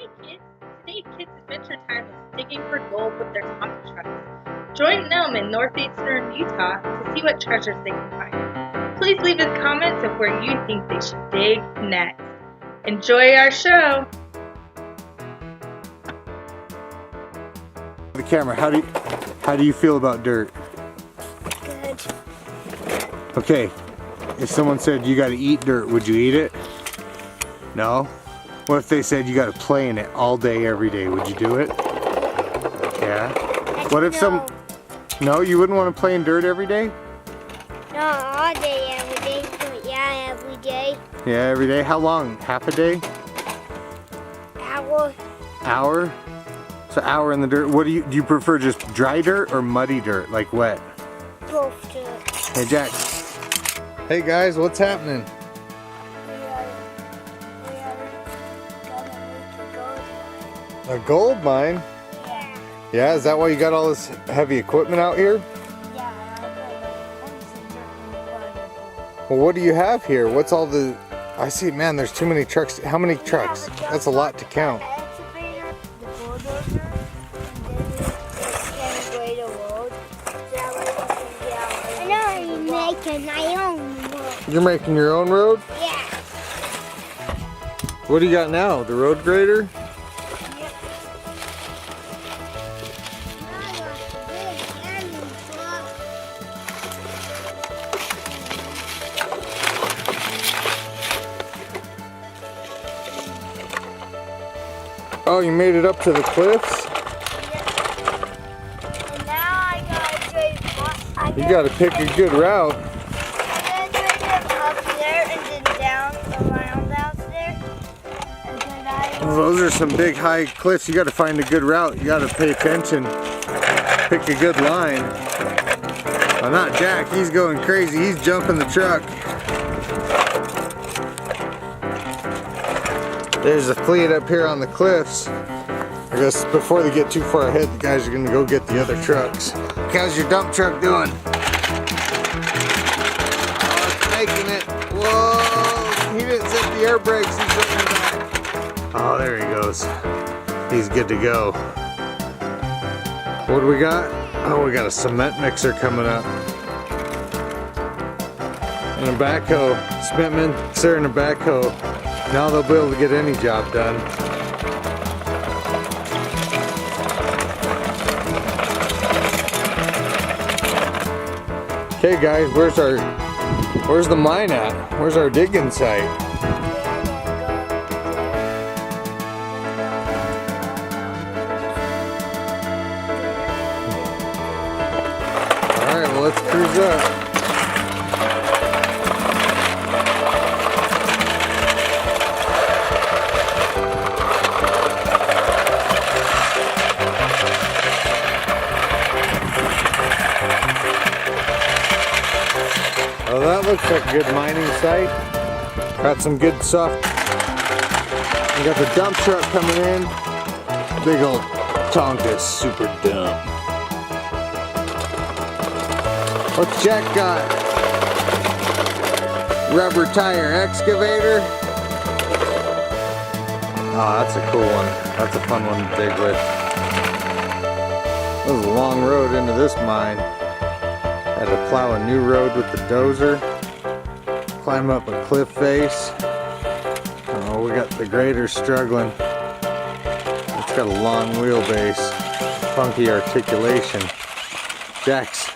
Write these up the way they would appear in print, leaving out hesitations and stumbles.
Hey kids, today Kids Adventure Time is digging for gold with their Tonka Trucks. Join them in northeastern Utah to see what treasures they can find. Please leave in comments of where you think they should dig next. Enjoy our show! The camera, how do you feel about dirt? Good. Okay, if someone said you gotta eat dirt, would you eat it? No? What if they said you gotta play in it all day, every day? Would you do it? Yeah? What if No, you wouldn't want to play in dirt every day? No, all day, every day. But yeah, every day. Yeah, every day. How long? Half a day? Hour. Hour? So hour in the dirt. What do you prefer, just dry dirt or muddy dirt, like wet? Both dirt. Hey Jack. Hey guys, what's happening? A gold mine? Yeah. Yeah, is that why you got all this heavy equipment out here? Yeah. Well, what do you have here? What's all the... I see, man, there's too many trucks. How many trucks? That's a lot to count. The excavator, the bulldozer, and then the road. I know you're making my own road. You're making your own road? Yeah. What do you got now? The road grader? Oh, you made it up to the cliffs? And now I gotta You gotta pick a good route. I'm gonna take it up there and then down around out there. And then Well, those are some big high cliffs. You gotta find a good route. You gotta pay attention. Pick a good line. Well, not Jack, he's going crazy. He's jumping the truck. There's a fleet up here on the cliffs. I guess before they get too far ahead, the guys are gonna go get the other trucks. How's your dump truck doing? Oh, it's making it. Whoa! He didn't set the air brakes. He's going back. Oh, there he goes. He's good to go. What do we got? Oh, we got a cement mixer coming up. And a backhoe. Cement mixer and a backhoe. Now they'll be able to get any job done. Okay guys, where's the mine at? Where's our digging site? Alright, well let's cruise up. Oh, that looks like a good mining site. Got some good stuff. We got the dump truck coming in. Big old Tonka super dump. What's Jack got? Rubber tire excavator. Oh, that's a cool one. That's a fun one to dig with. This is a long road into this mine. Had to plow a new road with the dozer, climb up a cliff face. Oh, we got the grader struggling. It's got a long wheelbase, funky articulation. Jack's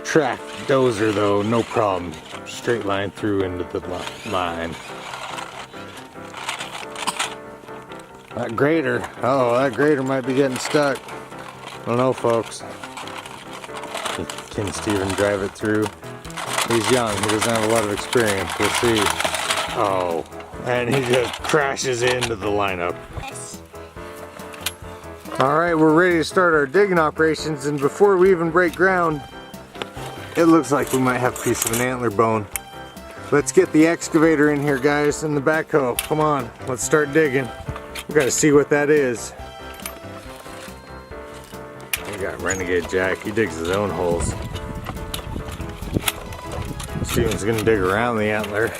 track dozer though, no problem. Straight line through into the line. That grader, that grader might be getting stuck. I don't know, folks. Can Steven drive it through? He's young, he doesn't have a lot of experience, we'll see. Oh, and he just crashes into the lineup. Alright, we're ready to start our digging operations, and before we even break ground, it looks like we might have a piece of an antler bone. Let's get the excavator in here, guys, and the backhoe. Come on, let's start digging. We gotta see what that is. We got Renegade Jack, he digs his own holes. Steven's gonna dig around the antler.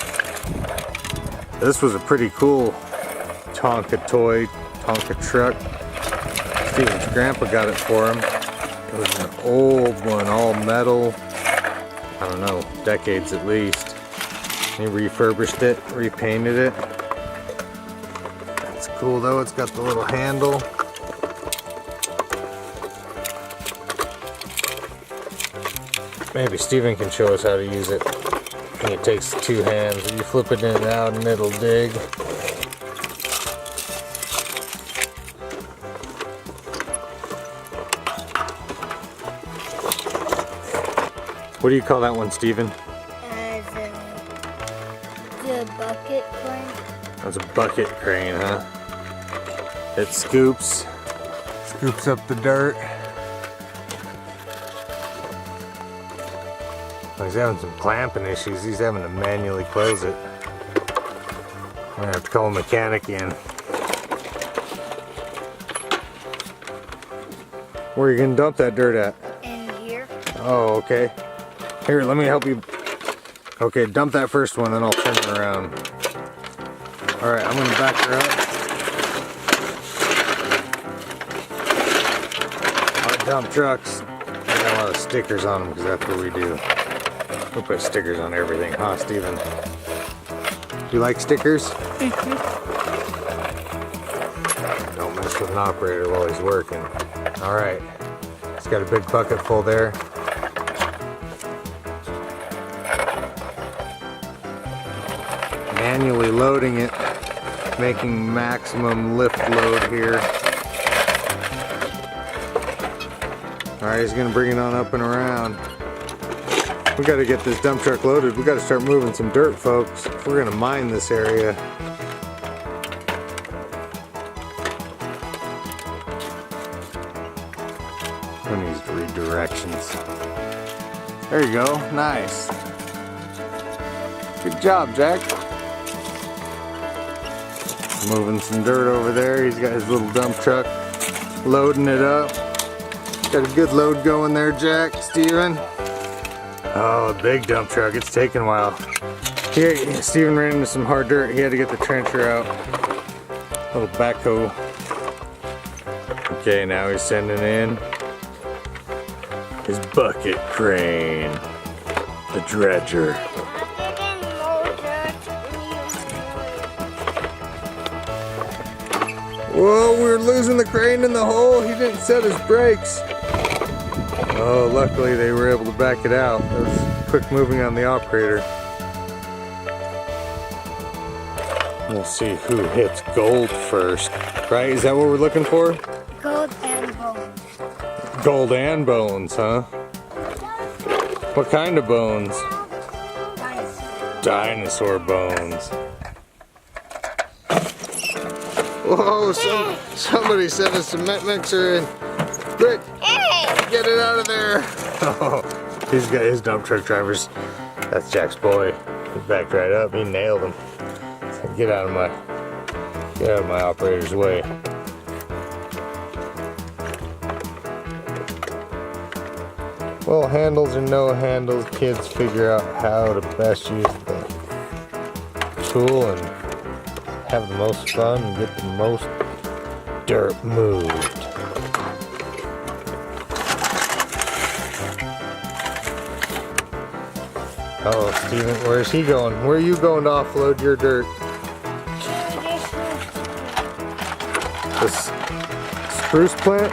This was a pretty cool Tonka toy Tonka truck. Steven's grandpa got it for him. It was an old one, all metal. I don't know, decades at least. He refurbished it, repainted it. That's cool though, it's got the little handle. Maybe Steven can show us how to use it. I think it takes two hands. You flip it in and out and it'll dig. What do you call that one, Steven? The bucket crane. That's a bucket crane, huh? It scoops up the dirt. Oh, he's having some clamping issues. He's having to manually close it. I'm gonna have to call a mechanic in. Where are you gonna dump that dirt at? In here. Oh, okay. Here, let me help you. Okay, dump that first one, then I'll turn it around. Alright, I'm gonna back her up. Our dump trucks, they got a lot of stickers on them because that's what we do. We put stickers on everything, huh, Steven? Do you like stickers? Don't mess with an operator while he's working. Alright, he's got a big bucket full there. Manually loading it, making maximum lift load here. Alright, he's gonna bring it on up and around. We gotta get this dump truck loaded. We gotta start moving some dirt, folks, if we're gonna mine this area. Who needs redirections? There you go, nice. Good job, Jack. Moving some dirt over there. He's got his little dump truck loading it up. Got a good load going there, Jack, Steven. Oh, a big dump truck. It's taking a while. Here, Steven ran into some hard dirt. He had to get the trencher out. Little backhoe. Okay, now he's sending in his bucket crane. The dredger. Whoa, we're losing the crane in the hole. He didn't set his brakes. Oh, luckily they were able to back it out. That was quick moving on the operator. We'll see who hits gold first. Right? Is that what we're looking for? Gold and bones. Gold and bones, huh? What kind of bones? Dinosaur bones. Whoa, somebody sent a cement mixer in. Quick, get it out of there. Oh, he's got his dump truck drivers. That's Jack's boy. He backed right up, he nailed him. So get out of my operator's way. Well, handles or no handles, kids figure out how to best use the tool and have the most fun and get the most dirt moved. Oh, Steven, where's he going? Where are you going to offload your dirt? The spruce plant?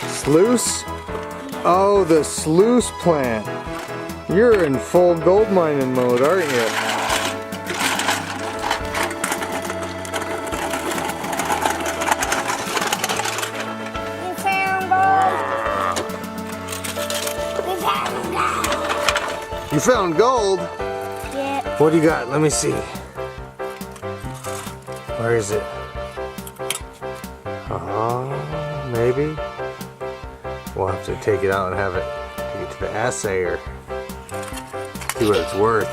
Sluice? Oh, the sluice plant. You're in full gold mining mode, aren't you? You found gold? Yeah. What do you got? Let me see. Where is it? Oh, maybe. We'll have to take it out and have it take it to the assayer. See what it's worth.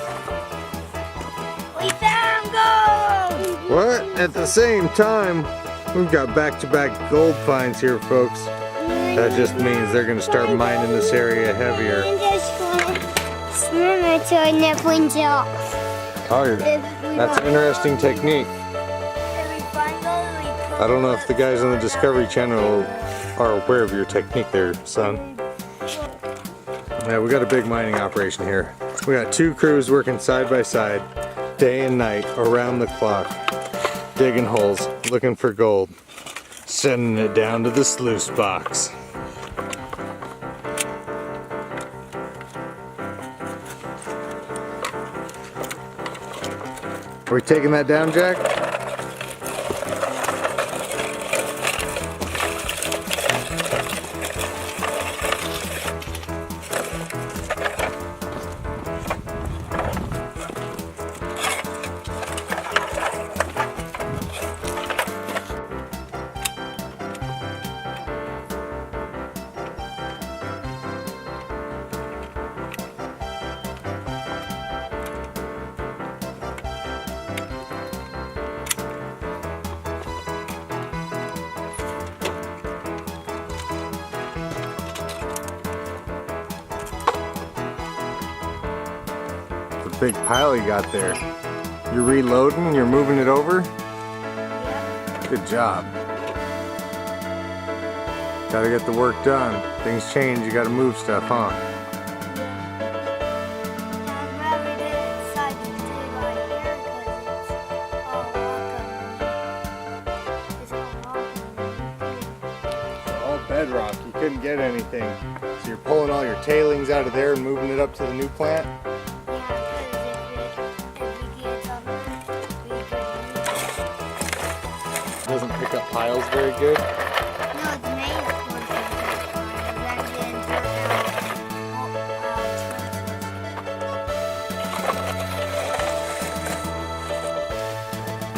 We found gold! What? At the same time, we've got back-to-back gold finds here, folks. That just means they're going to start mining this area heavier. So it never went off. Oh, that's an interesting technique. If we find gold, we I don't know if the guys on the Discovery Channel are aware of your technique there, son. Yeah, we got a big mining operation here. We got 2 crews working side by side, day and night, around the clock, digging holes, looking for gold, sending it down to the sluice box. Are we taking that down, Jack? Big pile you got there. You're reloading, you're moving it over? Yeah. Good job. Gotta get the work done. Things change, you gotta move stuff, huh? I'd rather get inside to do right here because it's all rock underneath. It's all rock underneath. All bedrock, you couldn't get anything. So you're pulling all your tailings out of there and moving it up to the new plant? Doesn't pick up piles very good. No, it's made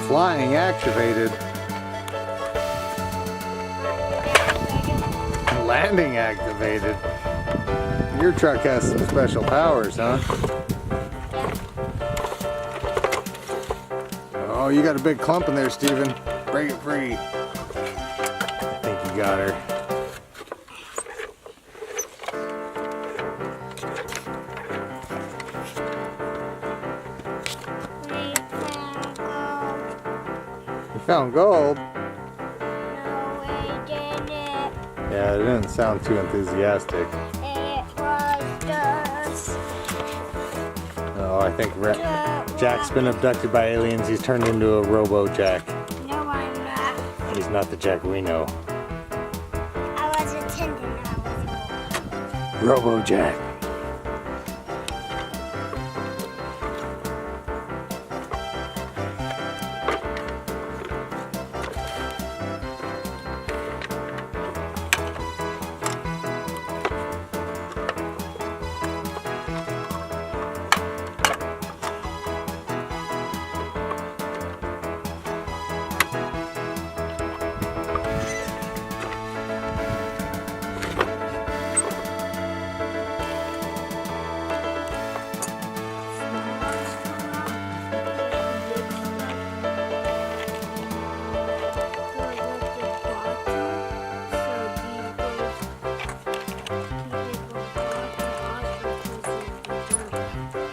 for Flying activated. Landing activated. Your truck has some special powers, huh? Oh, you got a big clump in there, Steven. Break it free. I think you got her. You found gold? No, we didn't. Yeah, it didn't sound too enthusiastic. It was dust. Oh, I think Jack's been abducted by aliens. He's turned into a Robo-Jack. No, I'm not. He's not the Jack we know. I was attending. I was Robo-Jack.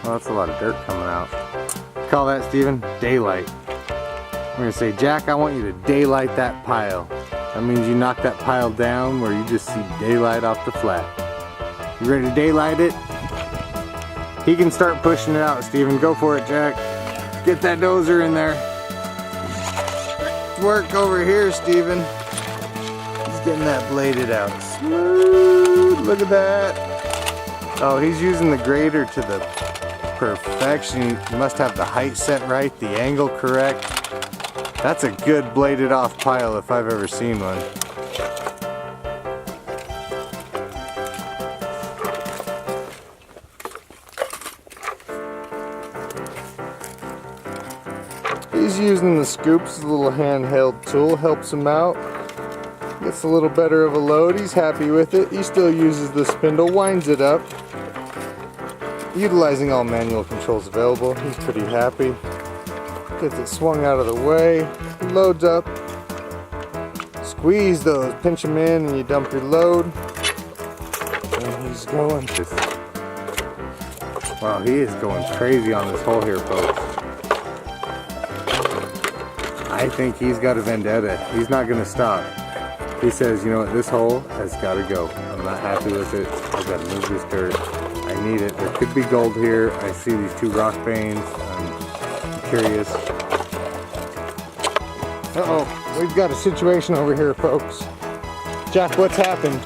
Well, that's a lot of dirt coming out. Call that, Steven? Daylight. We're gonna say, Jack, I want you to daylight that pile. That means you knock that pile down where you just see daylight off the flat. You ready to daylight it? He can start pushing it out, Steven. Go for it, Jack. Get that dozer in there. Work over here, Steven. He's getting that bladed out. Smooth. Look at that. Oh, he's using the grader to the perfection. You must have the height set right, the angle correct. That's a good bladed off pile if I've ever seen one. He's using the scoops, a little handheld tool, helps him out. Gets a little better of a load, he's happy with it. He still uses the spindle, winds it up. Utilizing all manual controls available, he's pretty happy. Gets it swung out of the way, loads up. Squeeze those, pinch them in and you dump your load. And he's going. Wow, he is going crazy on this hole here, folks. I I think he's got a vendetta. He's not gonna stop. He says, you know what, this hole has gotta go. I'm not happy with it. I've gotta move this dirt. I need it. There could be gold here. I see these two rock veins. I'm curious. Uh-oh, we've got a situation over here, folks. Jack, what's happened?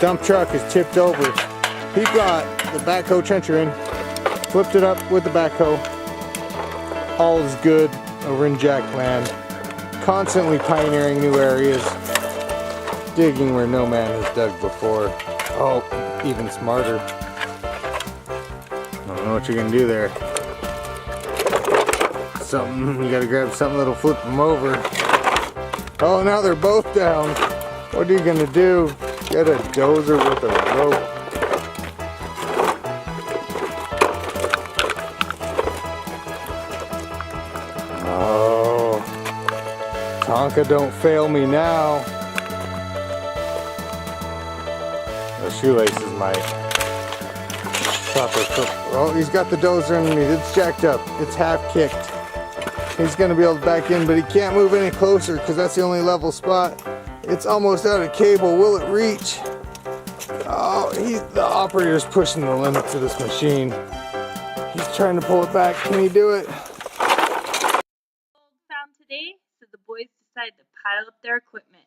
Dump truck is tipped over. He brought the backhoe trencher in, flipped it up with the backhoe. All is good over in Jackland. Constantly pioneering new areas. Digging where no man has dug before. Oh, even smarter. I don't know what you're gonna do there. Something, you gotta grab something that'll flip them over. Oh, now they're both down. What are you gonna do? Get a dozer with a rope. Oh, Tonka, don't fail me now. The shoelaces might. Oh, he's got the dozer underneath. It's jacked up. It's half kicked. He's gonna be able to back in, but he can't move any closer because that's the only level spot. It's almost out of cable. Will it reach? Oh, the operator's pushing the limits of this machine. He's trying to pull it back. Can he do it? Found today, so the boys decided to pile up their equipment.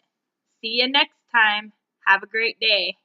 See you next time. Have a great day.